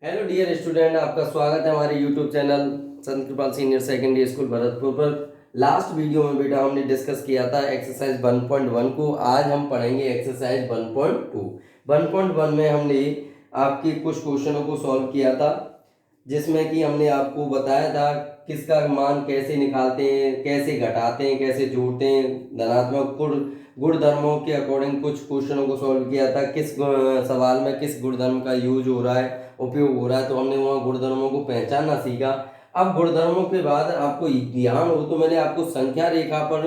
Hello dear student, आपका स्वागत है हमारे यूट्यूब चैनल संत कृपाल सीनियर सेकेंडरी स्कूल भरतपुर पर। लास्ट वीडियो में बेटा हमने डिस्कस किया था एक्सरसाइज 1.1 को। आज हम पढ़ेंगे एक्सरसाइज 1.2। 1.1 में हमने आपके कुछ क्वेश्चनों को सॉल्व किया था, जिसमें कि हमने आपको बताया था किसका मान कैसे निकालते हैं, कैसे घटाते हैं, कैसे जोड़ते हैं। धनात्मक गुणधर्मों के अकॉर्डिंग कुछ क्वेश्चनों को सॉल्व किया था। किस सवाल में किस गुणधर्म का यूज हो रहा है, उपयोग हो रहा है, तो हमने वहाँ गुणधर्मों को पहचानना सीखा। अब गुणधर्मों के बाद आपको ध्यान हो तो मैंने आपको संख्या रेखा पर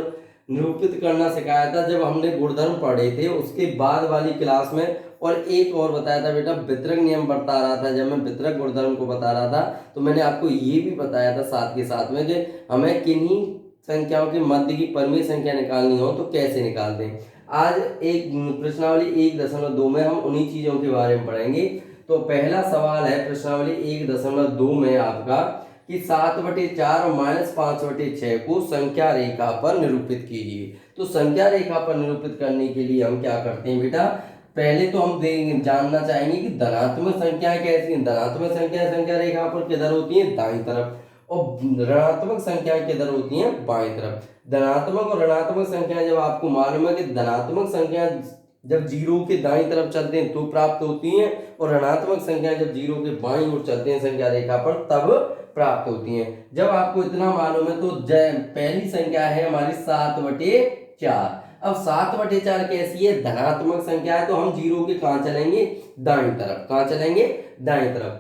निरूपित करना सिखाया था जब हमने गुणधर्म पढ़े थे, उसके बाद वाली क्लास में। और एक और बताया था बेटा, वितरक नियम बता रहा था। जब मैं वितरक गुणधर्म को बता रहा था तो मैंने आपको ये भी बताया था साथ के साथ में कि हमें किन्हीं संख्याओं के मध्य की परिमेय संख्या निकालनी हो तो कैसे निकालते हैं। आज एक प्रश्नावली 1.2 में हम उन्हीं चीजों के बारे में पढ़ेंगे। तो पहला सवाल है प्रश्नावली 1.2 में आपका कि 7/4 और -5/6 को संख्या रेखा पर निरूपित कीजिए। तो संख्या रेखा पर निरूपित करने के लिए हम क्या करते हैं बेटा, पहले तो हम जानना चाहेंगे कि धनात्मक संख्याएं कैसी हैं। धनात्मक संख्या रेखा पर किधर होती है, दाईं तरफ, और ऋणात्मक संख्याएं किधर होती हैं, बाईं तरफ। धनात्मक और ऋणात्मक संख्याएं जब आपको मालूम है कि धनात्मक संख्या जब जीरो के दाईं तरफ चलते हैं तो प्राप्त होती हैं, और ऋणात्मक संख्या जब जीरो के बाईं ओर चलते हैं संख्या रेखा पर तब प्राप्त होती हैं। जब आपको इतना मालूम है तो पहली संख्या है हमारी 7/4। अब 7/4 कैसी है, धनात्मक संख्या है, तो हम जीरो के कहाँ चलेंगे, दाईं तरफ। कहाँ चलेंगे, दाईं तरफ।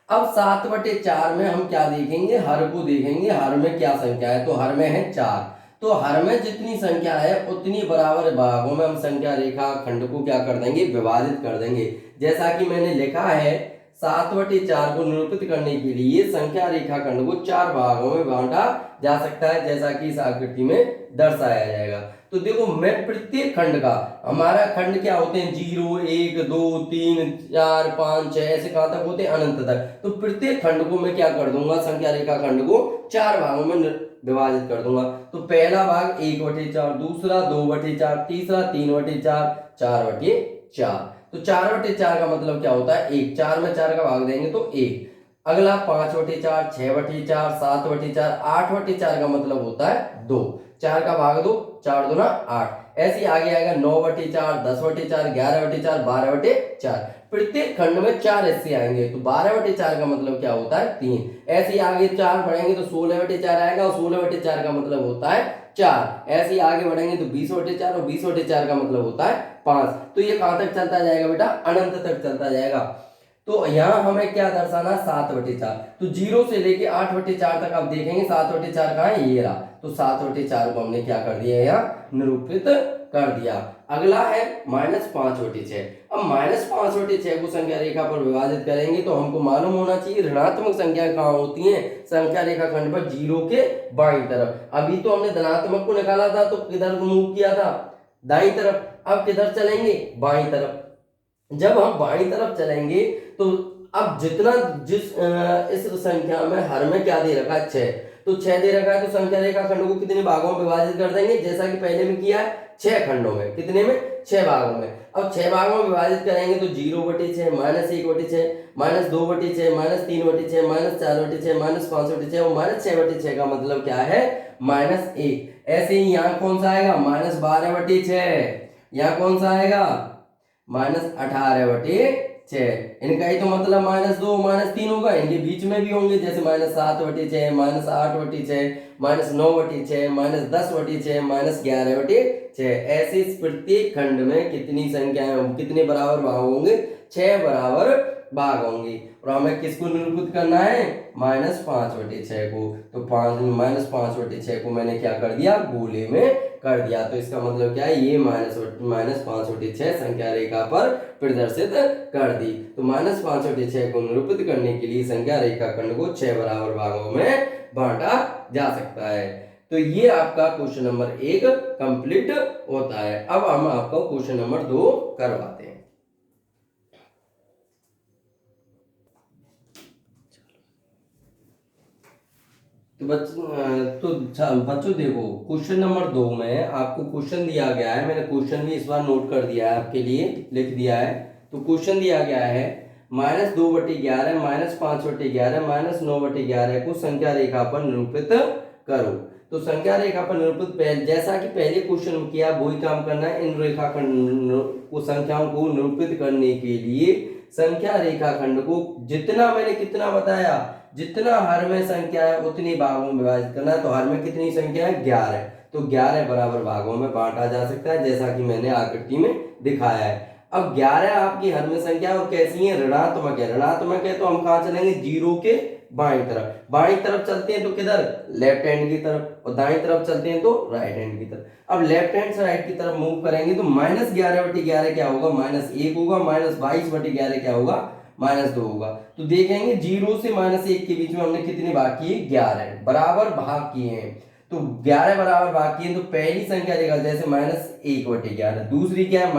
अब 7/4 में हम क्या देखेंगे, हर को देखेंगे। हर में क्या संख्या है, तो हर में है 4। तो हर में जितनी संख्या है उतनी बराबर भागों में हम संख्या रेखा खंड को क्या कर देंगे, विभाजित कर देंगे। जैसा कि मैंने लिखा है 7/4 को निरूपित करने के लिए संख्या रेखा खंड को 4 भागों में बांटा जा सकता है, जैसा कि इस आकृति में दर्शाया जाएगा। तो देखो, मैं प्रत्येक खंड का, हमारा खंड क्या होते हैं, 0 1 2 3 4 5 6 ऐसे कहां तक होते हैं, अनंत तक। तो प्रत्येक खंड को मैं क्या कर दूंगा, संख्या रेखा खंड को 4 भागों में विभाजित कर दूंगा। तो पहला भाग 1/4, दूसरा 2/4, तीसरा 3/4, 4/4। तो 4/4 का मतलब क्या होता है, 1। 4 में 4 का भाग देंगे तो 1। अगला 5/4, 6/4, 7/4, 8/4 का मतलब होता है 2। 4 का भाग दो, 4 दूना 8। ऐसे आगे आएगा 9/4, 10/4, 11/4, 12/4। प्रत्येक खंड में 4 हिस्से आएंगे, तो 12/4 का मतलब क्या होता है, 3। ऐसे आगे 4 बढ़ेंगे तो 16/4 आएगा, और 16/4 का मतलब होता है 4। ऐसे आगे बढ़ेंगे तो 20/4, और 20/4 का मतलब होता है 5। तो ये कहां तक चलता जाएगा बेटा, अनंत तक चलता जाएगा। तो यहाँ हमें क्या दर्शाना, 7/4। तो 0 से लेके 8/4 तक आप देखेंगे 7/4 कहाँ है, ये रहा। तो 7/4 को हमने क्या कर दिया, यहाँ निरूपित कर दिया। अगला है -5/6। अब -5/6 को संख्या रेखा पर विभाजित करेंगे तो हमको मालूम होना चाहिए ऋणात्मक संख्या कहाँ होती है, संख्या रेखा खंड पर 0 के बाईं तरफ। अभी तो हमने धनात्मक को निकाला था तो किधर मूव किया था, दाईं तरफ। अब किधर चलेंगे, बाईं तरफ। जब हम बाईं तरफ चलेंगे तो अब जितना इस संख्या में हर में क्या दे रखा है, 6। तो 6 दे रखा है, तो संख्या रेखा खंड को कितने भागों में विभाजित कर देंगे, जैसा कि पहले में किया है, 6 खंडों में। कितने में, 6 भागों में। अब 6 भागों में विभाजित करेंगे तो 0/6, -1/6, -2/6, -3/6, -4/6, -5/6 और -6/6 का मतलब क्या है, -1। ऐसे ही यहाँ कौन सा आएगा, -12/6। यहाँ कौन सा आएगा, -18/6। इनका ही तो मतलब -2 -3 होगा, इनके बीच में भी होंगे, जैसे -7/6, -8/6, -9/6, -10/6, -11/6। ऐसे इस प्रत्येक खंड में कितनी संख्याएं, कितने बराबर भाग होंगे, 6 बराबर भाग होंगे। और हमें किसको निरूपित करना है, -5/6 को। तो -5/6 को मैंने क्या कर दिया, गोले में कर दिया। तो इसका मतलब क्या है, ये -5/6 संख्या रेखा पर प्रदर्शित कर दी। तो -5/6 को निरूपित करने के लिए संख्या रेखा खंड को 6 बराबर भागों में बांटा जा सकता है। तो ये आपका क्वेश्चन नंबर 1 कंप्लीट होता है। अब हम आपको क्वेश्चन नंबर 2 करवाते हैं। बच्चों देखो, क्वेश्चन नंबर 2 में आपको क्वेश्चन दिया गया है। मैंने क्वेश्चन भी इस बार नोट कर दिया है, आपके लिए लिख दिया है। तो क्वेश्चन दिया गया है, -2/11 -5/11 -9/11 को संख्या रेखा पर निरूपित करो। तो संख्या रेखा पर निरूपित जैसा कि पहले क्वेश्चन में किया वही काम करना है। इन रेखाखंड को संख्याओं को निरूपित करने के लिए संख्या रेखाखंड को जितना मैंने कितना बताया, जितना हर में संख्या है उतनी भागों में विभाजित करना है। तो हर में कितनी संख्या है? 11। तो 11 बराबर भागों में बांटा जा सकता है जैसा कि मैंने आकृति में दिखाया है। अब 11 आपकी हर में संख्या और कैसी है? ऋणात्मक है। ऋणात्मक है तो हम कहाँ चलेंगे? जीरो के बाईं तरफ। बाईं तरफ चलते हैं तो किधर? लेफ्ट हैंड की तरफ। और दाईं तरफ चलते हैं तो राइट हैंड की तरफ। अब लेफ्ट हैंड से राइट की तरफ मूव करेंगे तो -11/11 क्या होगा? -1 होगा। -22/11 क्या होगा? -2 होगा। तो देखेंगे 0 से -1 के बीच में हमने कितने भाग किए? 11 बराबर भाग किए हैं। तो 11 बराबर भाग किए तो पहली संख्या देगा जैसे -1/11। दूसरी क्या है?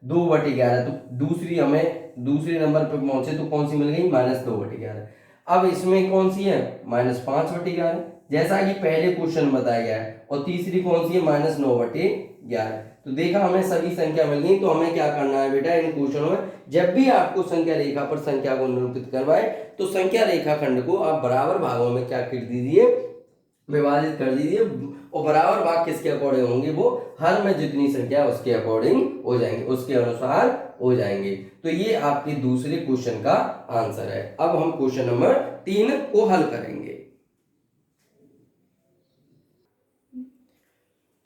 -2/11। तो दूसरी हमें दूसरे नंबर पे पहुंचे तो कौन सी मिल गई? -2/11। अब इसमें कौन सी है? -5/11 जैसा कि पहले क्वेश्चन बताया गया है। और तीसरी कौन सी है? -9/11। तो देखा हमें सभी संख्या मिल गई। तो हमें क्या करना है बेटा इन क्वेश्चनों में? जब भी आपको संख्या रेखा पर संख्या को निरूपित करवाए तो संख्या रेखाखंड को आप बराबर भागों में क्या कर दीजिए? विभाजित कर दीजिए। और बराबर भाग किसके अकॉर्डिंग होंगे? वो हर में जितनी संख्या उसके अकॉर्डिंग हो जाएंगे, उसके अनुसार हो जाएंगे। तो ये आपके दूसरे क्वेश्चन का आंसर है। अब हम क्वेश्चन नंबर 3 को हल करेंगे।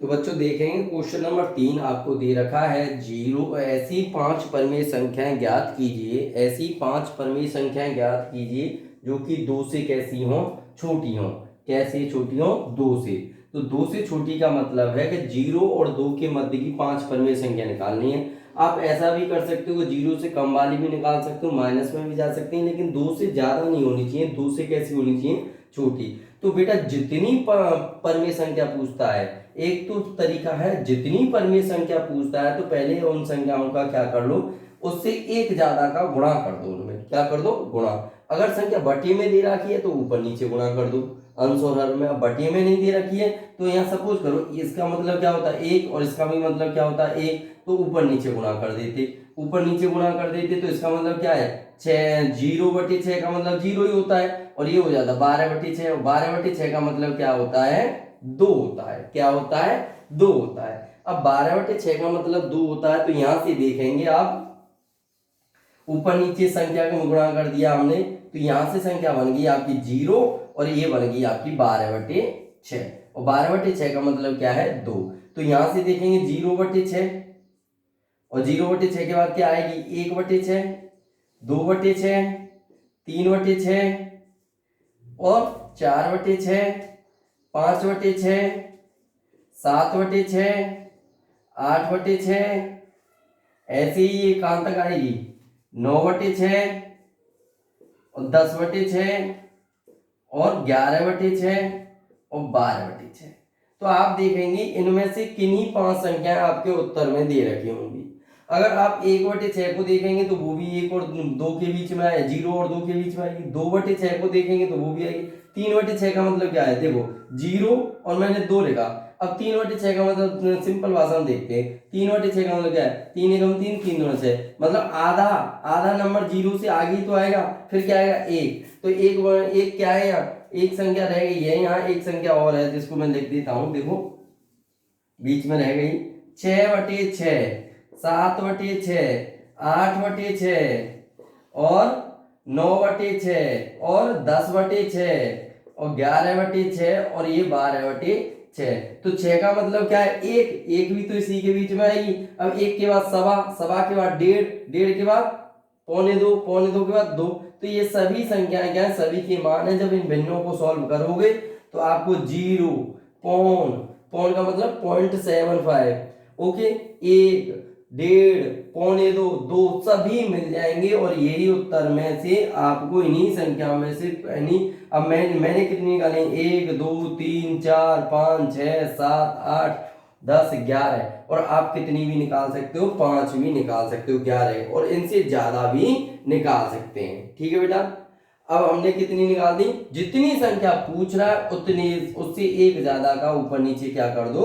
तो बच्चों देखेंगे क्वेश्चन नंबर 3 आपको दे रखा है 0 ऐसी 5 परमेय संख्याएं ज्ञात कीजिए। ऐसी 5 परमेय संख्याएं ज्ञात कीजिए जो कि 2 से कैसी हो? छोटी हो। कैसे छोटी हो? 2 से। तो 2 से छोटी का मतलब है कि 0 और 2 के मध्य की 5 परमेय संख्या निकालनी है। आप ऐसा भी कर सकते हो, 0 से कम वाली भी निकाल सकते हो, माइनस में भी जा सकते हैं, लेकिन 2 से ज्यादा नहीं होनी चाहिए। 2 से कैसी होनी चाहिए? छोटी। तो बेटा जितनी परमेय संख्या पूछता है, एक तो तरीका है जितनी परमेय संख्या पूछता है तो पहले उन संख्याओं का क्या कर लो? उससे एक ज्यादा का गुणा कर दो। उनमें क्या कर दो? गुणा। अगर संख्या बटे में दे रखी है तो ऊपर नीचे गुणा कर दो। अंश और हर में। अब बटे में नहीं दे रखी है तो यहाँ सपोज करो इसका मतलब क्या होता है? 1 और इसका भी मतलब क्या होता है? 1। तो ऊपर नीचे गुणा कर देते। ऊपर नीचे गुणा कर देते तो इसका मतलब क्या है? 6। 0/6 का मतलब 0 ही होता है। और ये हो जाता है 12/6। 12/6 का मतलब क्या होता है? 2 होता है। क्या होता है? 2 होता है। अब 12/6 का मतलब 2 होता है। तो यहां से देखेंगे आप ऊपर नीचे संख्या को गुणा कर दिया हमने तो यहां से संख्या बन गई आपकी 0 और ये बन गई आपकी 12/6। और 12/6 का मतलब क्या है? 2। तो यहां से देखेंगे 0/6 और 0/6 के बाद क्या आएगी? 1/6, 2/6, 3/6 और 4/6, 5/6, 7/6, 8/6, ऐसे ही ये कहां तक आएगी? 9/6 और 10/6 और 11/6 और 12/6। तो आप देखेंगे इनमें से किन्हीं 5 संख्याएं आपके उत्तर में दे रखी होंगी। अगर आप 1/6 को देखेंगे तो वो भी 1 और 2 के बीच में आए, 0 और 2 के बीच में आएगी। 2/6 को देखेंगे तो वो भी आएगी। 3/6 का मतलब क्या है? देखो 0 और मैंने 2 लिखा। अब 3/6 का मतलब सिंपल भाषा में देखते हैं। 3/6 का मतलब क्या है? 3 एकम 3, 3 दूना 6, मतलब आधा। आधा नंबर 0 से आगे ही तो आएगा। फिर क्या आएगा? 1। तो एक क्या है? यहाँ एक संख्या रह गई है। यहाँ एक संख्या और है जिसको मैं लिख देता हूं। देखो बीच में रह गई 6/6, 7/6, 8/6 और 9/6 और 10/6 और 11/6 और ये 12/6। तो 6 का मतलब क्या है? 1। 1 भी तो इसी के बीच में आएगी। अब 1 के बाद सवा, सवा के बाद 1.5, 1.5 के बाद पौने 2, पौने 2 के बाद 2। तो ये सभी संख्याएं क्या है? सभी के मान है। जब इन भिन्नों को सॉल्व करोगे तो आपको 0, पौन, पौन का मतलब 0.75, ओके, 1, 1.5, पौने 2, 2 सभी मिल जाएंगे। और यही उत्तर में से आपको इन्हीं संख्या में से अब मैंने कितनी निकाली? 1, 2, 3, 4, 5, 6, 7, 8, 10, 11 और आप कितनी भी निकाल सकते हो? 5 भी निकाल सकते हो, 11 और इनसे ज्यादा भी निकाल सकते हैं। ठीक है बेटा। अब हमने कितनी निकाल दी? जितनी संख्या पूछ रहा है उतनी उससे एक ज्यादा का ऊपर नीचे क्या कर दो?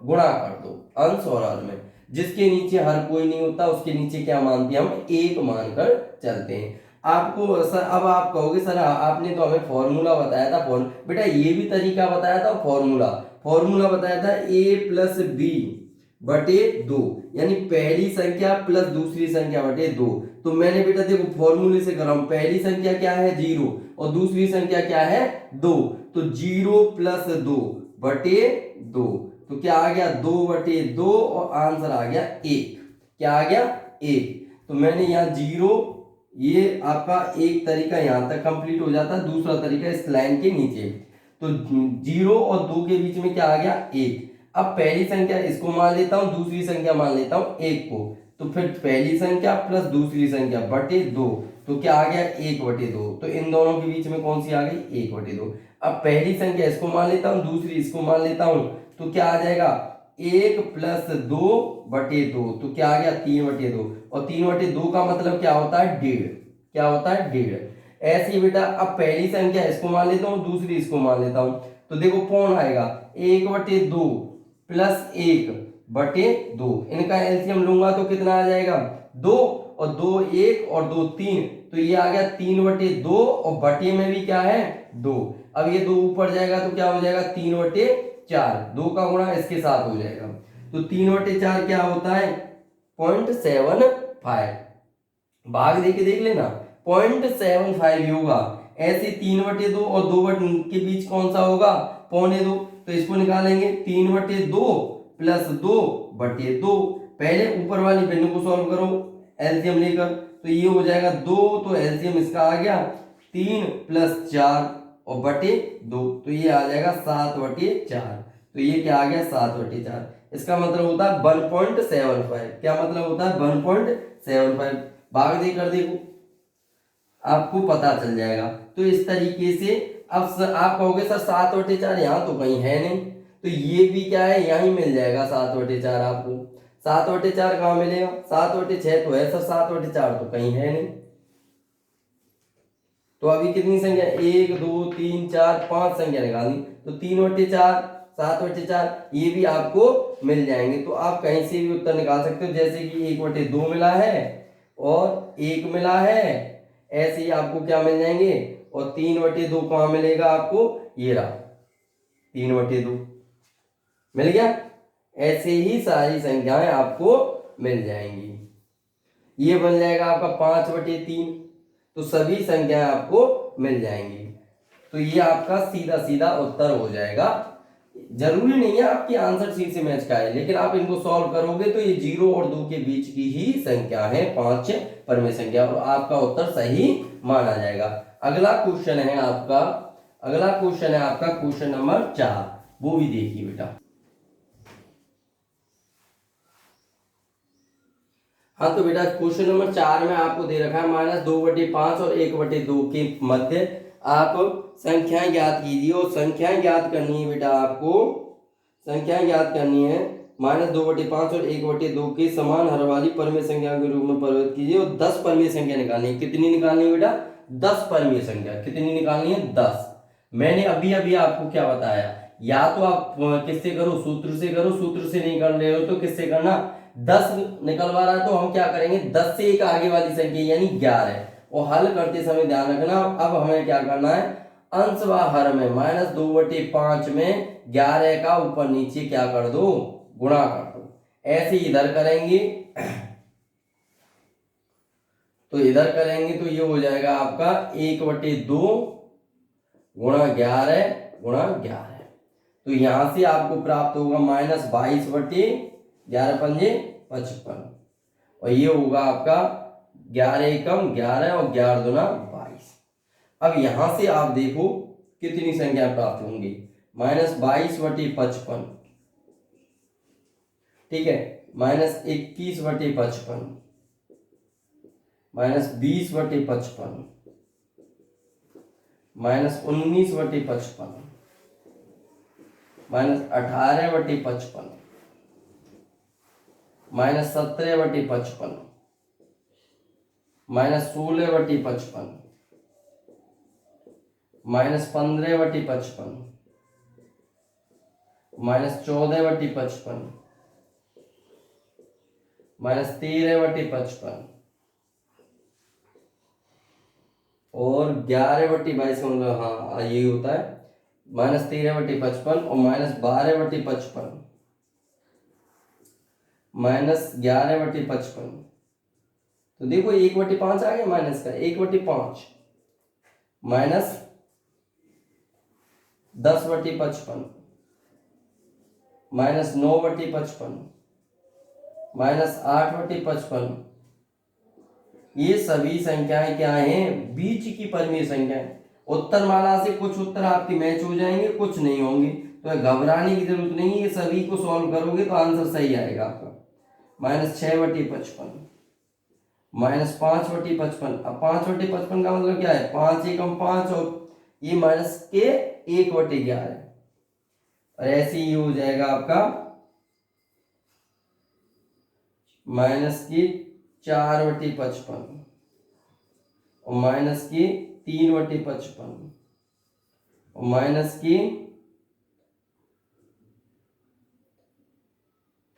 गुणा कर दो अंश और हर में। जिसके नीचे हर कोई नहीं होता उसके नीचे क्या मानते हैं हम? 1 मानकर चलते हैं। आपको सर, अब आप कहोगे सर आपने तो हमें फॉर्मूला बताया था, बेटा ये भी तरीका बताया था, फॉर्मूला बताया था a प्लस बी बटे 2, यानी पहली संख्या प्लस दूसरी संख्या बटे 2। तो मैंने बेटा देखो फॉर्मूले से कर रहा हूं, पहली संख्या क्या है 0 और दूसरी संख्या क्या है 2, तो 0 प्लस 2 बटे 2, तो क्या आ गया 2 बटे 2 और आंसर आ गया 1। क्या आ गया 1। तो मैंने यहाँ 0, ये आपका एक तरीका यहां तक कंप्लीट हो जाता है, दूसरा तरीका इस लाइन के नीचे, तो 0 और 2 के बीच में क्या आ गया 1। अब पहली संख्या इसको मान लेता हूं, दूसरी संख्या मान लेता हूं 1 को, तो फिर पहली संख्या प्लस दूसरी संख्या बटे 2, तो क्या आ गया 1 बटे 2। तो इन दोनों के बीच में कौन सी आ गई 1 बटे 2। अब पहली संख्या इसको मान लेता हूं, दूसरी इसको मान लेता हूं, तो क्या आ जाएगा 1 प्लस 2 बटे 2, तो क्या आ गया 3 बटे 2, और 3 बटे 2 का मतलब क्या होता है 1.5। क्या होता है 1.5। ऐसे ही बेटा अब पहली संख्या इसको मान लेता हूं, दूसरी इसको मान लेता हूं, तो देखो कौन आएगा 1 बटे 2 प्लस 1 बटे 2, इनका एलसीएम लूंगा तो कितना आ जाएगा 2, और 2 1 और 2 3, तो ये आ गया 3 बटे 2, और बटे में भी क्या है 2। अब ये 2 ऊपर जाएगा तो क्या हो जाएगा 3 बटे 4, 2 का गुणा इसके साथ हो जाएगा, तो 3 बटे 4 क्या होता है 0.75। भाग दे के देख लेना 0.75 होगा। ऐसे 3 बटे 2 और 2 बटे के बीच कौन सा होगा 0.25, तो इसको निकालेंगे 3 बटे 2 प्लस 2 बटे 2, पहले ऊपर वाली भिन्न को सॉल्व करो एलसीएम लेकर, तो ये हो जाएगा 2, तो एलसीएम इसका आ गया 3 प्लस 4 और बटे 2, तो ये आ जाएगा 7 बटे 4, तो ये क्या आ गया 7 बटे 4। इसका मतलब होता है 1.75। क्या मतलब होता है 1.75। भाग दे कर देखो आपको पता चल जाएगा। तो इस तरीके से अब आप कहोगे सर 7 बटे 4 यहाँ तो कहीं है नहीं, तो ये भी क्या है यहीं मिल जाएगा 7 बटे 4 आपको। 7 बटे 4 कहाँ मिलेगा 7 बटे 6 तो है सर, 7 बटे 4 तो कहीं है नहीं। तो अभी कितनी संख्या 1 2 3 4 5 संख्या निकालनी, तो 3 बटे 4 7 बटे 4 ये भी आपको मिल जाएंगे। तो आप कहीं से भी उत्तर निकाल सकते हो, जैसे कि 1 बटे 2 मिला है और 1 मिला है, ऐसे ही आपको क्या मिल जाएंगे, और 3 बटे 2 कहाँ मिलेगा आपको, ये रहा 3 बटे 2 मिल गया। ऐसे ही सारी संख्याएं आपको मिल जाएंगी। ये बन जाएगा आपका 5 बटे 3, तो सभी संख्याएं आपको मिल जाएंगी। तो ये आपका सीधा सीधा उत्तर हो जाएगा। जरूरी नहीं है आपकी आंसर सी से मैच का है, लेकिन आप इनको सॉल्व करोगे तो ये 0 और 2 के बीच की ही संख्या है 5 परमेय संख्या, और आपका उत्तर सही माना जाएगा। अगला क्वेश्चन है आपका क्वेश्चन नंबर 4, वो भी देखिए बेटा। हाँ तो बेटा क्वेश्चन नंबर 4 में आपको दे रखा है -2/5 और 1/2 के मध्य आप संख्याएं ज्ञात कीजिए, और संख्याएं ज्ञात करनी है बेटा आपको, संख्याएं ज्ञात करनी है -2/5 और 1/2 के समान हर वाली परमेय संख्या के रूप में परिवर्तित कीजिए, और 10 परमेय संख्या निकालनी है। कितनी निकालनी है बेटा 10 परमेय संख्या, कितनी निकालनी है 10। मैंने अभी अभी आपको क्या बताया, या तो आप किससे करो सूत्र से करो, सूत्र से नहीं कर रहे हो तो किससे करना, 10 निकलवा रहा है तो हम क्या करेंगे 10 से एक आगे वाली संख्या यानी 11, और हल करते समय ध्यान रखना अब हमें क्या करना है, अंश व हर में -2/5 में 11 का ऊपर नीचे क्या कर दो गुणा कर दो। ऐसे इधर करेंगे तो इधर करेंगे तो ये हो जाएगा आपका 1/2 गुणा 11 गुणा 11, तो यहां से आपको प्राप्त होगा -22/11 पंजे 55, और ये होगा आपका 11 एकम 11 और 11 दूना 22। अब यहां से आप देखो कितनी संख्या प्राप्त होंगी, -22/55, ठीक है, -21/55, -20/55, -19/55, -18/55, -17/55, -16/55, -15/55, -14/55, -13/55, और 11/22 का मतलब हाँ यही होता है -13/55 और -12/55 -11/55। तो देखो 1/5 आ गया माइनस का 1/5 -10/55 -9/55 -8/55। ये सभी संख्याएं क्या हैं? बीच की परिमेय संख्याएं। उत्तरमाला से कुछ उत्तर आपके मैच हो जाएंगे, कुछ नहीं होंगे, तो घबराने की जरूरत नहीं है। ये सभी को सॉल्व करोगे तो आंसर सही आएगा आपका। -6/55 -5/55। अब 5/55 का मतलब क्या है? 5 एकम 5 और ये माइनस के 1/11 और ऐसे ही हो जाएगा आपका माइनस की 4/55 और माइनस की 3/55 और माइनस की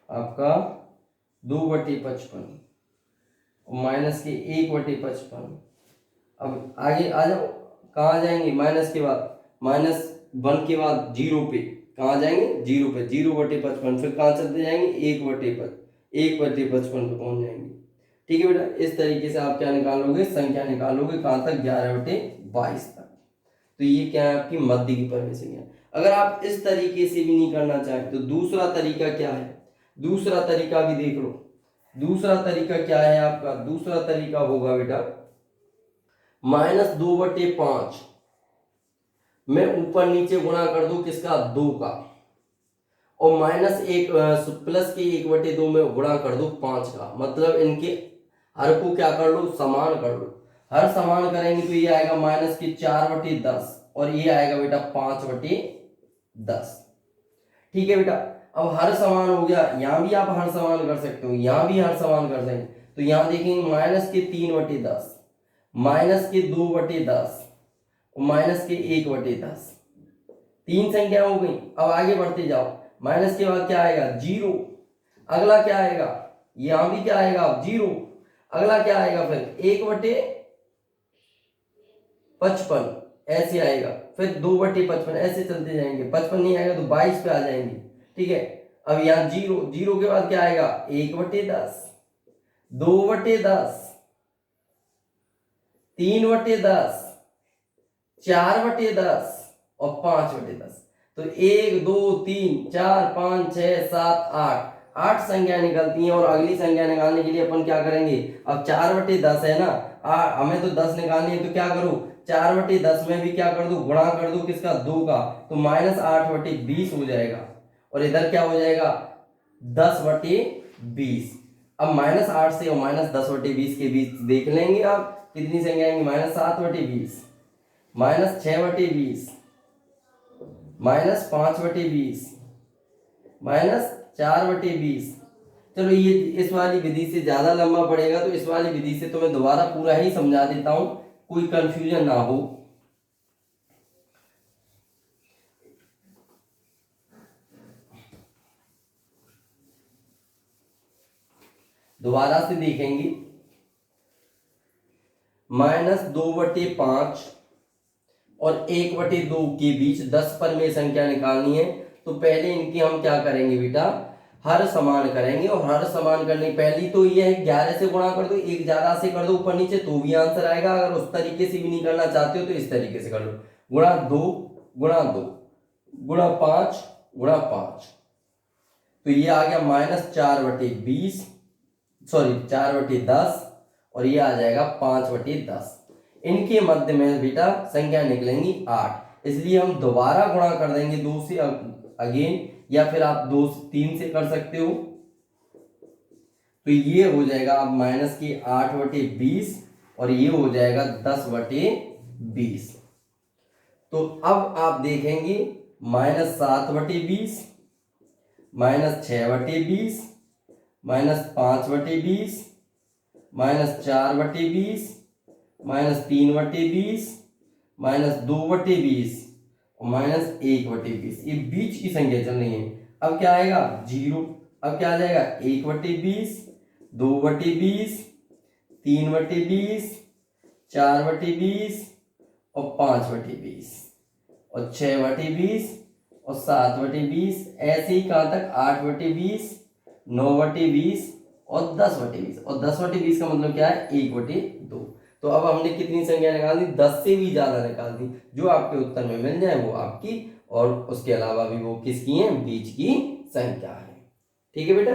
आपका 2/55 और माइनस की 1/55। अब आगे आ जाओ, कहाँ जाएंगे? माइनस के बाद -1 के बाद जीरो पे कहाँ जाएंगे? जीरो पे, 0/55। फिर कहाँ चलते जाएंगे? 1/55 पे पहुंच जाएंगे। ठीक है बेटा, इस तरीके से आप क्या निकालोगे? संख्या निकालोगे कहाँ तक? 11/22 तक। तो ये क्या है? आपकी मध्य की परिमेय संख्या। अगर आप इस तरीके से भी नहीं करना चाहें तो दूसरा तरीका क्या है? दूसरा तरीका भी देख लो। दूसरा तरीका क्या है आपका? दूसरा तरीका होगा बेटा -2/5 मैं ऊपर नीचे गुणा कर दूं किसका? 2 का, और -1 प्लस के 1/2 में गुणा कर दो 5 का। मतलब इनके हर को क्या कर लो? समान कर लो। हर समान करेंगे तो ये आएगा माइनस की 4/10 और ये आएगा बेटा 5/10। ठीक है बेटा, अब हर समान हो गया। यहां भी आप हर समान कर सकते हो, यहां भी हर समान कर देंगे तो यहां देखेंगे माइनस के 3/10 माइनस के 2/10 और माइनस के 1/10। तीन संख्या हो गई। अब आगे बढ़ते जाओ। माइनस के बाद क्या आएगा? जीरो। अगला क्या आएगा? यहां भी क्या आएगा? जीरो। अगला क्या आएगा? फिर 1/55 ऐसे आएगा। फिर 2/55 ऐसे चलते जाएंगे। 55 नहीं आएगा तो 22 पे आ जाएंगे। ठीक है, अब यहाँ जीरो, जीरो के बाद क्या आएगा? 1/10 2/10 3/10 4/10 और 5/10। तो 1 2 3 4 5 6 7 8 8 संख्या निकलती हैं। और अगली संख्या निकालने के लिए अपन क्या करेंगे? अब 4/10 है ना, हमें तो 10 निकालनी है तो क्या करूं? 4/10 में भी क्या कर दूं? गुणा कर दूं किसका? 2 का, तो -8/20 हो जाएगा। और इधर क्या हो जाएगा? 10/20। अब -8 से और -10/20 के बीच देख लेंगे आप कितनी संख्या आएंगी? -7/20 -6/20 -5/20 -4/20। चलो ये इस वाली विधि से ज्यादा लंबा पड़ेगा तो इस वाली विधि से तो मैं दोबारा पूरा ही समझा देता हूं, कोई कंफ्यूजन ना हो। दोबारा से देखेंगे। -2/5 और 1/2 के बीच 10 परिमेय संख्या निकालनी है। तो पहले इनकी हम क्या करेंगे बेटा? हर समान करेंगे। और हर समान करने पहली तो ये है 11 से गुणा कर दो, एक ज्यादा से कर दो ऊपर नीचे तो भी आंसर आएगा। अगर उस तरीके से भी नहीं करना चाहते हो तो इस तरीके से कर लो, गुणा 2 गुणा 2 गुणा 5 गुणा 5। तो ये आ गया -4/20, सॉरी 4/10 और ये आ जाएगा 5/10। इनके मध्य में बेटा संख्या निकलेंगी 8, इसलिए हम दोबारा गुणा कर देंगे 2 से अगेन, या फिर आप 2 से 3 से कर सकते हो। तो ये हो जाएगा अब माइनस की 8/20 और ये हो जाएगा 10/20। तो अब आप देखेंगे -7/20 -6/20 -5/20 -4/20 -3/20 -2/20 और -1/20। ये बीच की संख्या चल रही है। अब क्या आएगा? जीरो। अब क्या आ जाएगा? 1/20 2/20 3/20 4/20 और 5/20 और 6/20 और 7/20, ऐसे ही कहाँ तक 8/20, 9/20 और 10/20। और 10/20 का मतलब क्या है 1/2। तो अब हमने कितनी संख्या निकाल दी, 10 से भी ज्यादा निकाल दी। जो आपके उत्तर में मिल जाए वो आपकी, और उसके अलावा भी वो किसकी है, बीच की संख्या है। ठीक है बेटा,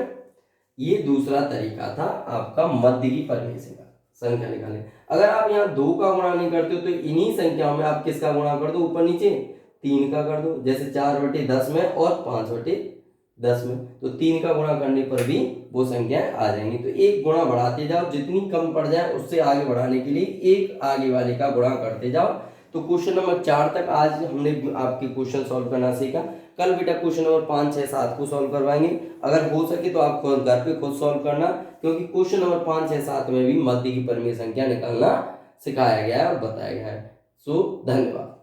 ये दूसरा तरीका था आपका मध्य की परिमेय का संख्या निकालने। अगर आप यहाँ 2 का गुणा नहीं करते हो तो इन्हीं संख्याओं में आप किसका गुणा कर दो, ऊपर नीचे 3 का कर दो। जैसे 4/10 में और 5/10 में, तो 3 का गुणा करने पर भी वो संख्याएं आ जाएंगी। तो एक गुणा बढ़ाते जाओ, जितनी कम पड़ जाए उससे आगे बढ़ाने के लिए एक आगे वाले का गुणा करते जाओ। तो क्वेश्चन नंबर 4 तक आज हमने आपके क्वेश्चन सॉल्व करना सीखा। कल बेटा क्वेश्चन नंबर 5, 6, 7 को सॉल्व करवाएंगे। अगर हो सके तो आप खुद घर पे खुद सॉल्व करना, क्योंकि क्वेश्चन नंबर 5, 6, 7 में भी मध्य की परिमेय संख्या निकालना सिखाया गया है और बताया गया है। सो धन्यवाद।